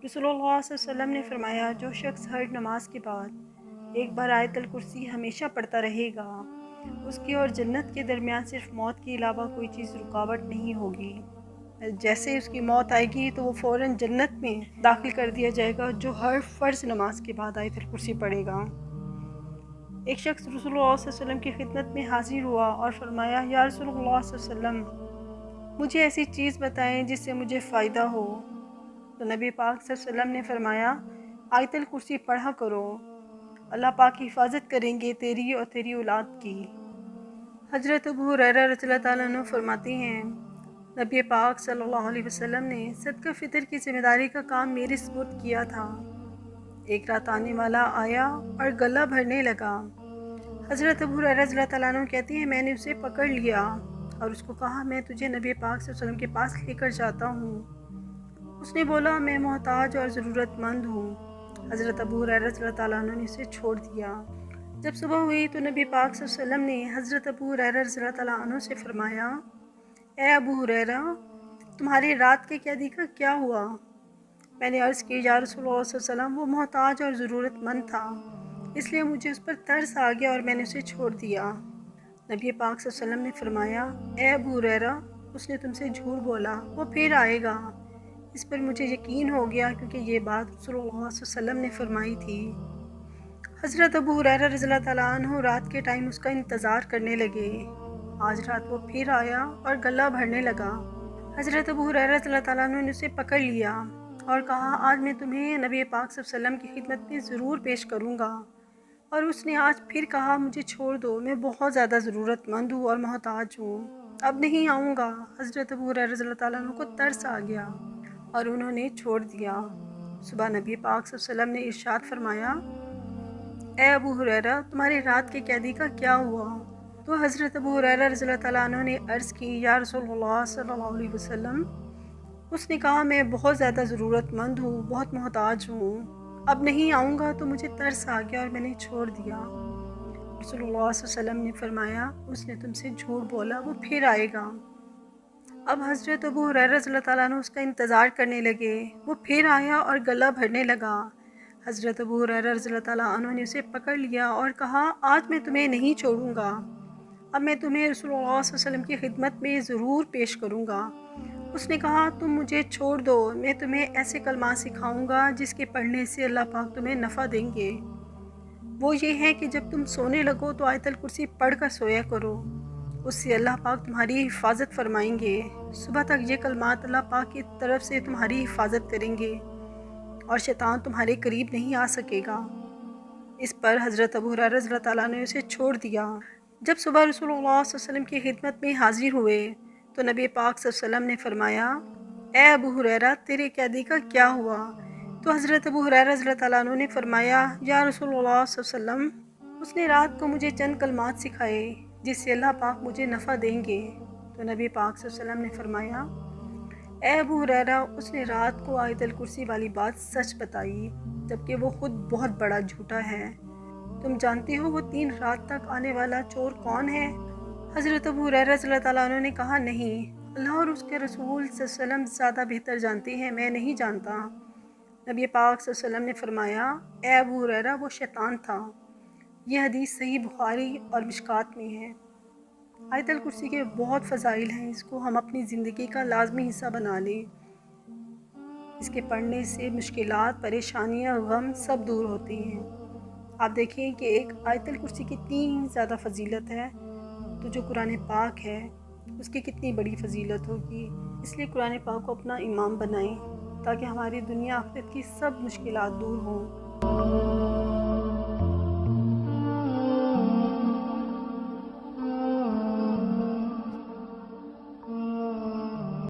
رسول اللہ صلی اللہ علیہ وسلم نے فرمایا، جو شخص ہر نماز کے بعد ایک بار آیت الکرسی ہمیشہ پڑھتا رہے گا، اس کی اور جنت کے درمیان صرف موت کے علاوہ کوئی چیز رکاوٹ نہیں ہوگی۔ جیسے اس کی موت آئے گی تو وہ فوراً جنت میں داخل کر دیا جائے گا، جو ہر فرض نماز کے بعد آیت الکرسی پڑھے گا۔ ایک شخص رسول اللہ صلی اللہ علیہ وسلم کی خدمت میں حاضر ہوا اور فرمایا، یا رسول اللہ صلی اللہ علیہ وسلم، مجھے ایسی چیز بتائیں جس سے مجھے فائدہ ہو۔ تو نبی پاک صلی اللہ علیہ وسلم نے فرمایا، آیت الکرسی پڑھا کرو، اللہ پاک حفاظت کریں گے تیری اور تیری اولاد کی۔ حضرت ابو ہریرہ رضی اللہ تعالیٰ عنہ فرماتے ہیں، نبی پاک صلی اللہ علیہ وسلم نے صدقہ فطر کی ذمہ داری کا کام میرے سپرد کیا تھا۔ ایک رات آنے والا آیا اور گلہ بھرنے لگا۔ حضرت ابو ہریرہ رضی اللہ تعالیٰ عنہ کہتے ہیں، میں نے اسے پکڑ لیا اور اس کو کہا، میں تجھے نبی پاک صلی اللہ علیہ وسلم کے پاس لے کر جاتا ہوں۔ اس نے بولا، میں محتاج اور ضرورت مند ہوں۔ حضرت ابو ہریرہ رضی اللہ تعالیٰ عنہ نے اسے چھوڑ دیا۔ جب صبح ہوئی تو نبی پاک صلی اللہ علیہ وسلم نے حضرت ابو ہریرہ رضی اللہ تعالیٰ عنہ سے فرمایا، اے ابو ہریرہ، تمہاری رات کے قیدی کا کیا ہوا؟ میں نے عرض کی، یا رسول اللہ صلی اللہ علیہ وسلم، وہ محتاج اور ضرورت مند تھا، اس لیے مجھے اس پر ترس آ گیا اور میں نے اسے چھوڑ دیا۔ نبی پاک صلی اللہ علیہ وسلم نے فرمایا، اے ابو ہریرہ، اس نے تم سے جھوٹ بولا، وہ پھر آئے گا۔ اس پر مجھے یقین ہو گیا کیونکہ یہ بات رسول اللہ صلی اللہ علیہ وسلم نے فرمائی تھی۔ حضرت ابو ہریرہ رضی اللہ تعالیٰ عنہ رات کے ٹائم اس کا انتظار کرنے لگے۔ آج رات وہ پھر آیا اور گلہ بھرنے لگا۔ حضرت ابو ہریرہ رضی اللہ تعالیٰ عنہ نے اسے پکڑ لیا اور کہا، آج میں تمہیں نبی پاک صلی اللہ علیہ وسلم کی خدمت میں ضرور پیش کروں گا۔ اور اس نے آج پھر کہا، مجھے چھوڑ دو، میں بہت زیادہ ضرورت مند ہوں اور محتاج ہوں، اب نہیں آؤں گا۔ حضرت ابو ہریرہ رضی اللہ تعالیٰ عنہ کو ترس آ گیا اور انہوں نے چھوڑ دیا۔ صبح نبی پاک صلی اللہ علیہ وسلم نے ارشاد فرمایا، اے ابو ہریرہ، تمہاری رات کے قیدی کا کیا ہوا؟ تو حضرت ابو ہریرہ رضی اللہ تعالیٰ عنہ نے عرض کی، یا رسول اللہ صلی اللہ علیہ وسلم، اس نے کہا، میں بہت زیادہ ضرورت مند ہوں، بہت محتاج ہوں، اب نہیں آؤں گا۔ تو مجھے ترس آ گیا اور میں نے چھوڑ دیا۔ رسول اللہ صلی اللہ علیہ وسلم نے فرمایا، اس نے تم سے جھوٹ بولا، وہ پھر آئے گا۔ اب حضرت ابو ہریرہ رضی اللہ تعالیٰ عنہ اس کا انتظار کرنے لگے۔ وہ پھر آیا اور گلہ بھرنے لگا۔ حضرت ابو ہریرہ رضی اللہ تعالیٰ عنہ نے اسے پکڑ لیا اور کہا، آج میں تمہیں نہیں چھوڑوں گا، اب میں تمہیں رسول اللہ صلی اللہ علیہ وسلم کی خدمت میں ضرور پیش کروں گا۔ اس نے کہا، تم مجھے چھوڑ دو، میں تمہیں ایسے کلمات سکھاؤں گا جس کے پڑھنے سے اللہ پاک تمہیں نفع دیں گے۔ وہ یہ ہے کہ جب تم سونے لگو تو آیت الکرسی پڑھ کر سویا کرو، اس سے اللہ پاک تمہاری حفاظت فرمائیں گے۔ صبح تک یہ کلمات اللہ پاک کی طرف سے تمہاری حفاظت کریں گے اور شیطان تمہارے قریب نہیں آ سکے گا۔ اس پر حضرت ابو ہریرہ رضی اللہ تعالیٰ نے اسے چھوڑ دیا۔ جب صبح رسول اللہ صلی اللہ علیہ وسلم کی خدمت میں حاضر ہوئے تو نبی پاک صلی اللہ علیہ وسلم نے فرمایا، اے ابو ہریرہ، تیرے قیدی کا کیا ہوا؟ تو حضرت ابو ہریرہ رضی اللہ تعالیٰ عنہ نے فرمایا، یا رسول اللہ صلی اللہ علیہ وسلم، اس نے رات کو مجھے چند کلمات سکھائے جس سے اللہ پاک مجھے نفع دیں گے۔ تو نبی پاک صلی اللہ علیہ وسلم نے فرمایا، اے ابو ہریرہ، اس نے رات کو آیت الکرسی والی بات سچ بتائی، جبکہ وہ خود بہت بڑا جھوٹا ہے۔ تم جانتے ہو وہ 3 رات تک آنے والا چور کون ہے؟ حضرت ابو ہریرہ رضی اللہ تعالیٰ عنہ نے کہا، نہیں، اللہ اور اس کے رسول صلی اللہ علیہ وسلم زیادہ بہتر جانتے ہیں، میں نہیں جانتا۔ نبی پاک صلی اللہ علیہ وسلم نے فرمایا، اے ابو ہریرہ، وہ شیطان تھا۔ یہ حدیث صحیح بخاری اور مشکات میں ہے۔ آیت الکرسی کے بہت فضائل ہیں، اس کو ہم اپنی زندگی کا لازمی حصہ بنا لیں۔ اس کے پڑھنے سے مشکلات، پریشانیاں، غم سب دور ہوتے ہیں۔ آپ دیکھیں کہ ایک آیت الکرسی کی اتنی زیادہ فضیلت ہے، تو جو قرآن پاک ہے اس کی کتنی بڑی فضیلت ہوگی۔ اس لیے قرآن پاک کو اپنا امام بنائیں تاکہ ہماری دنیا آخرت کی سب مشکلات دور ہوں۔